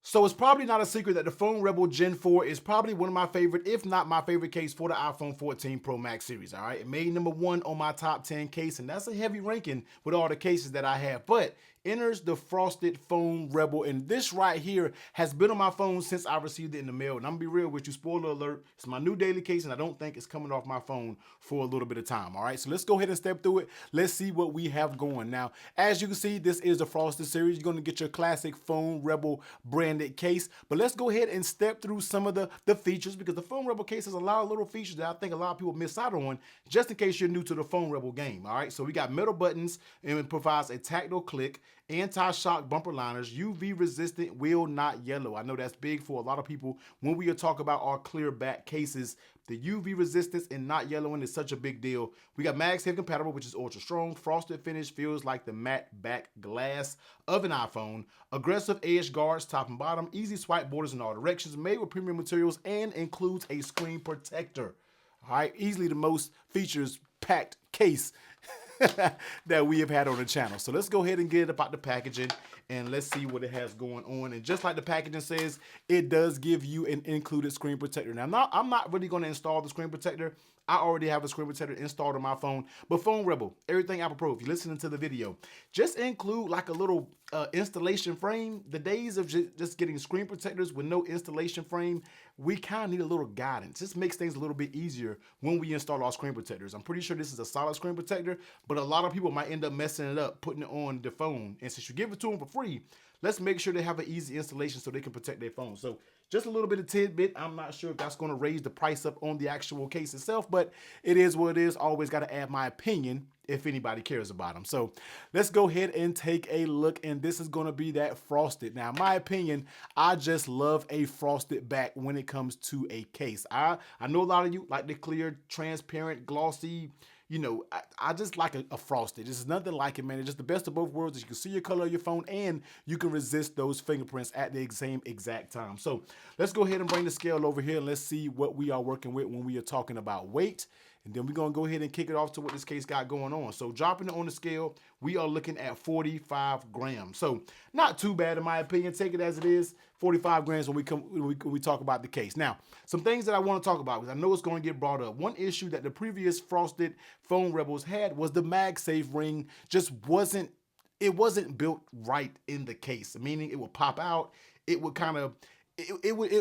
So it's probably not a secret that the Phone Rebel Gen 4 is probably one of my favorite, if not my favorite case for the iPhone 14 Pro Max series, all right? It made #1 on my top 10 case, and that's a heavy ranking with all the cases that I have. But enters the Frosted Phone Rebel, and this right here has been on my phone since I received it in the mail. And I'm gonna be real with you, spoiler alert, it's my new daily case, and I don't think it's coming off my phone for a little bit of time, all right? So let's go ahead and step through it. Let's see what we have going. Now, as you can see, this is the Frosted series. You're gonna get your classic Phone Rebel branded case, but let's go ahead and step through some of the features, because the Phone Rebel case has a lot of little features that I think a lot of people miss out on, just in case you're new to the Phone Rebel game, all right? So we got metal buttons, and it provides a tactile click, anti-shock bumper liners, UV resistant, will not yellow. I know that's big for a lot of people when we talk about our clear back cases. The UV resistance and not yellowing is such a big deal. We got MagSafe compatible, which is ultra strong. Frosted finish feels like the matte back glass of an iPhone. Aggressive edge guards top and bottom. Easy swipe borders in all directions. Made with premium materials and includes a screen protector. All right, easily the most features packed case that we have had on the channel. So let's go ahead and get it about the packaging, and let's see what it has going on. And just like the packaging says, it does give you an included screen protector. Now, I'm not really going to install the screen protector. I already have a screen protector installed on my phone. But Phone Rebel, everything Apple Pro, if you're listening to the video, just include like a little installation frame. The days of just getting screen protectors with no installation frame, we kind of need a little guidance. This makes things a little bit easier when we install our screen protectors. I'm pretty sure this is a solid screen protector, but a lot of people might end up messing it up, putting it on the phone. And since you give it to them for free, let's make sure they have an easy installation so they can protect their phone. So just a little bit of tidbit. I'm not sure if that's going to raise the price up on the actual case itself, but it is what it is. Always got to add my opinion if anybody cares about them. So let's go ahead and take a look, and this is going to be that Frosted. Now, my opinion, I just love a frosted back when it comes to a case. I know a lot of you like the clear, transparent, glossy. You know, I just like a frosted. There's nothing like it, man. It's just the best of both worlds. You can see your color of your phone, and you can resist those fingerprints at the same exact time. So let's go ahead and bring the scale over here, and let's see what we are working with when we are talking about weight. And then we're going to go ahead and kick it off to what this case got going on. So dropping it on the scale, we are looking at 45 grams. So not too bad in my opinion. Take it as it is. 45 grams when we talk about the case. Now, some things that I want to talk about, because I know it's going to get brought up. One issue that the previous Frosted Phone Rebels had was the MagSafe ring just wasn't built right in the case, meaning it would pop out. It would kind of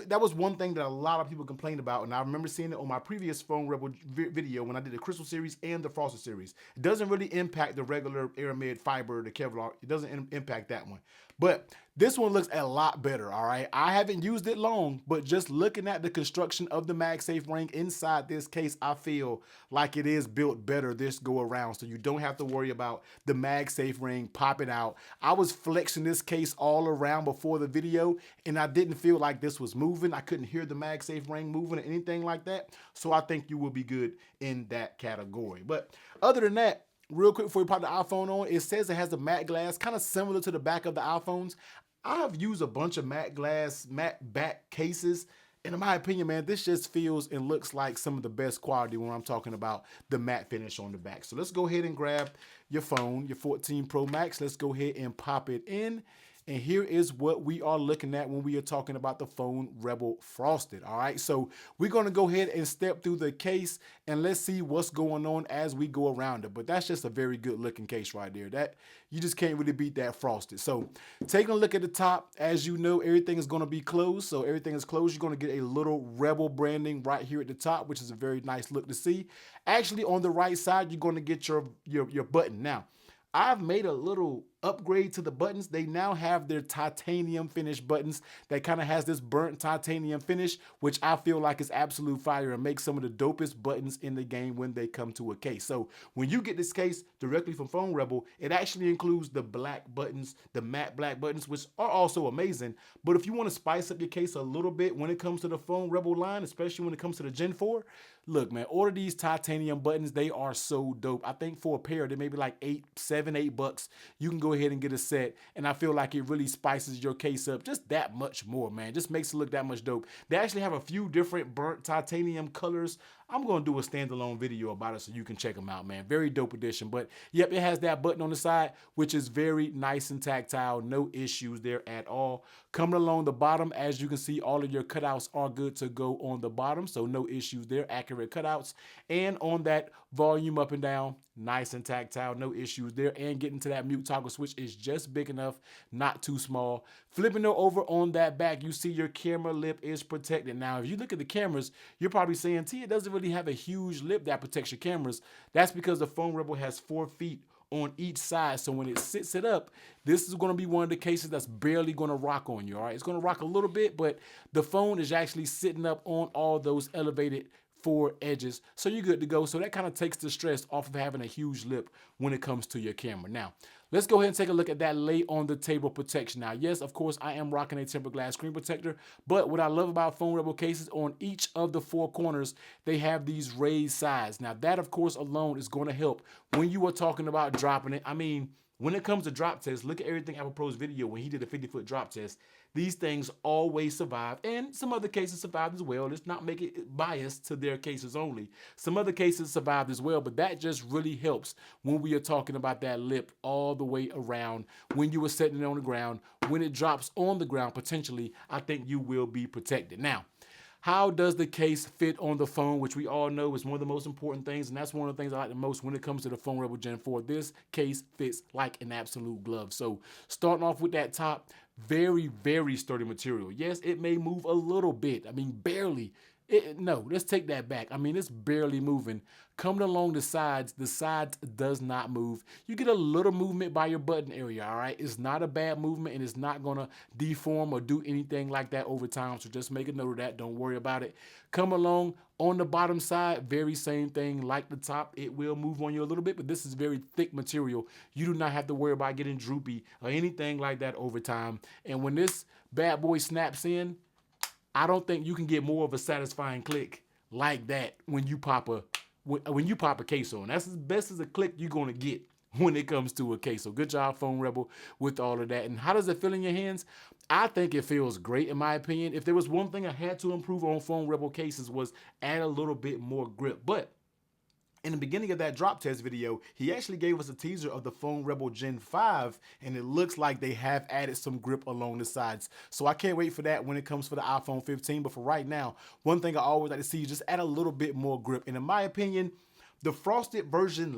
that was one thing that a lot of people complained about, and I remember seeing it on my previous Phone Rebel video when I did the Crystal series and the Frosted series. It doesn't really impact the regular aramid fiber, the Kevlar. It doesn't impact that one. But this one looks a lot better, all right? I haven't used it long, but just looking at the construction of the MagSafe ring inside this case, I feel like it is built better this go around, so you don't have to worry about the MagSafe ring popping out. I was flexing this case all around before the video, and I didn't feel like this was moving. I couldn't hear the MagSafe ring moving or anything like that, so I think you will be good in that category. But other than that, real quick before we pop the iPhone on, it says it has a matte glass, kind of similar to the back of the iPhones. I have used a bunch of matte glass, matte back cases, and in my opinion, man, this just feels and looks like some of the best quality when I'm talking about the matte finish on the back. So let's go ahead and grab your phone, your 14 Pro Max. Let's go ahead and pop it in. And here is what we are looking at when we are talking about the Phone Rebel Frosted. All right, so we're going to go ahead and step through the case, and let's see what's going on as we go around it. But that's just a very good looking case right there. That you just can't really beat that Frosted. So taking a look at the top, as you know, everything is going to be closed. So everything is closed. You're going to get a little Rebel branding right here at the top, which is a very nice look to see. Actually, on the right side, you're going to get your button. Now, I've made a little upgrade to the buttons. They now have their titanium finish buttons that kind of has this burnt titanium finish, which I feel like is absolute fire and makes some of the dopest buttons in the game when they come to a case. So when you get this case directly from Phone Rebel, it actually includes the black buttons, the matte black buttons, which are also amazing. But if you want to spice up your case a little bit when it comes to the Phone Rebel line, especially when it comes to the Gen 4, look, man, order these titanium buttons. They are so dope. I think for a pair, they may be like $7, $8. You can go ahead and get a set, and I feel like it really spices your case up just that much more, man. Just makes it look that much dope. They actually have a few different burnt titanium colors. I'm going to do a standalone video about it so you can check them out, man. Very dope edition. But yep, it has that button on the side, which is very nice and tactile. No issues there at all. Coming along the bottom, as you can see, all of your cutouts are good to go on the bottom. So no issues there. Accurate cutouts. And on that volume up and down, nice and tactile. No issues there. And getting to that mute toggle switch is just big enough, not too small. Flipping it over on that back, you see your camera lip is protected. Now, if you look at the cameras, you're probably saying, T, it doesn't really have a huge lip that protects your cameras. That's because the Phone Rebel has 4 feet on each side. So when it sits it up, this is going to be one of the cases that's barely going to rock on you. All right, it's going to rock a little bit, but the phone is actually sitting up on all those elevated 4 edges. So you're good to go. So that kind of takes the stress off of having a huge lip when it comes to your camera. Now, let's go ahead and take a look at that lay on the table protection. Now, yes, of course, I am rocking a tempered glass screen protector, but what I love about Phone Rebel cases, on each of the 4 corners, they have these raised sides. Now, that, of course, alone is going to help when you are talking about dropping it. I mean, when it comes to drop tests, look at everything Apple Pro's video when he did a 50-foot drop test. These things always survive, and some other cases survived as well. Let's not make it biased to their cases only. Some other cases survived as well, but that just really helps when we are talking about that lip all the way around. When you are setting it on the ground, when it drops on the ground, potentially, I think you will be protected. Now, how does the case fit on the phone, which we all know is one of the most important things, and that's one of the things I like the most when it comes to the Phone Rebel Gen 4. This case fits like an absolute glove. So starting off with that top, very, very sturdy material. Yes, it may move a little bit. I mean, barely. No, let's take that back. I mean, it's barely moving. Coming along the sides does not move. You get a little movement by your button area, all right? It's not a bad movement, and it's not going to deform or do anything like that over time, so just make a note of that. Don't worry about it. Come along on the bottom side, very same thing like the top. It will move on you a little bit, but this is very thick material. You do not have to worry about getting droopy or anything like that over time. And when this bad boy snaps in, I don't think you can get more of a satisfying click like that when you pop a case on. That's as best as a click you're gonna get when it comes to a case. So good job, Phone Rebel, with all of that. And how does it feel in your hands? I think it feels great, in my opinion. If there was one thing I had to improve on Phone Rebel cases, was add a little bit more grip. But in the beginning of that drop test video, he actually gave us a teaser of the Phone Rebel Gen 5, and it looks like they have added some grip along the sides. So I can't wait for that when it comes for the iPhone 15. But for right now, one thing I always like to see is just add a little bit more grip. And in my opinion, the frosted version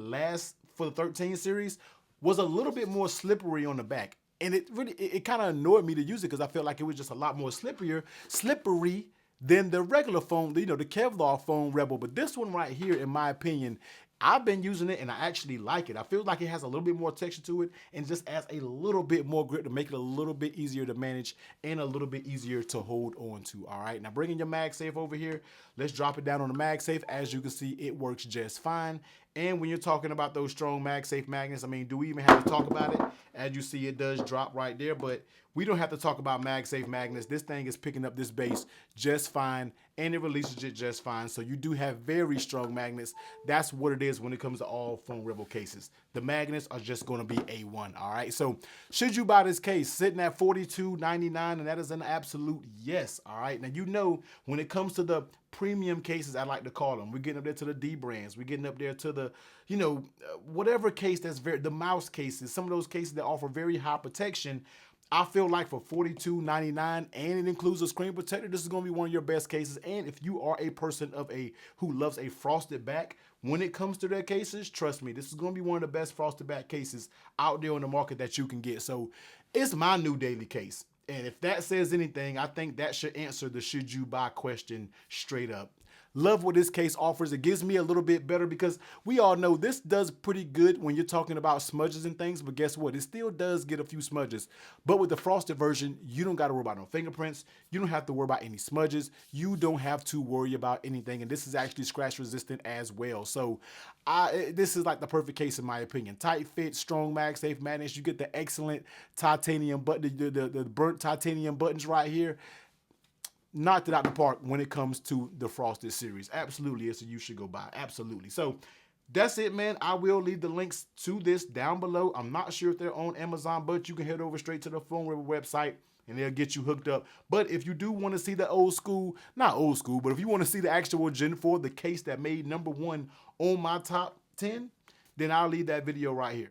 for the 13 series was a little bit more slippery on the back. And it kind of annoyed me to use it because I felt like it was just a lot more slippery than the regular phone, the Kevlar Phone Rebel. But this one right here, in my opinion, I've been using it and I actually like it. I feel like it has a little bit more texture to it and just adds a little bit more grip to make it a little bit easier to manage and a little bit easier to hold on to. All right, now bringing your MagSafe over here, let's drop it down on the MagSafe. As you can see, it works just fine. And when you're talking about those strong MagSafe magnets, I mean, do we even have to talk about it? As you see, it does drop right there, but we don't have to talk about MagSafe magnets. This thing is picking up this base just fine, and it releases it just fine. So you do have very strong magnets. That's what it is when it comes to all Phone Rebel cases. The magnets are just going to be A1, all right? So should you buy this case? Sitting at $42.99, and that is an absolute yes, all right? Now, you know, when it comes to the premium cases, I like to call them, we're getting up there to the D brands. We're getting up there to the, whatever case that's the mouse cases, some of those cases that offer very high protection. I feel like for $42.99, and it includes a screen protector, this is going to be one of your best cases. And if you are a person who loves a frosted back, when it comes to their cases, trust me, this is going to be one of the best frosted back cases out there on the market that you can get. So it's my new daily case. And if that says anything, I think that should answer the should you buy question straight up. Love what this case offers. It gives me a little bit better because we all know this does pretty good when you're talking about smudges and things, but guess what? It still does get a few smudges. But with the frosted version, you don't got to worry about no fingerprints. You don't have to worry about any smudges. You don't have to worry about anything. And this is actually scratch resistant as well. So this is like the perfect case in my opinion. Tight fit, strong MagSafe magnets. You get the excellent titanium button, the burnt titanium buttons right here. knocked it out the park when it comes to the Frosted series. Absolutely, it's a you should go buy. Absolutely. So that's it, man. I will leave the links to this down below. I'm not sure if they're on Amazon, but you can head over straight to the Phone River website and they'll get you hooked up. But if you do want to see the old school, not old school, but if you want to see the actual Gen 4, the case that made #1 on my top 10, then I'll leave that video right here.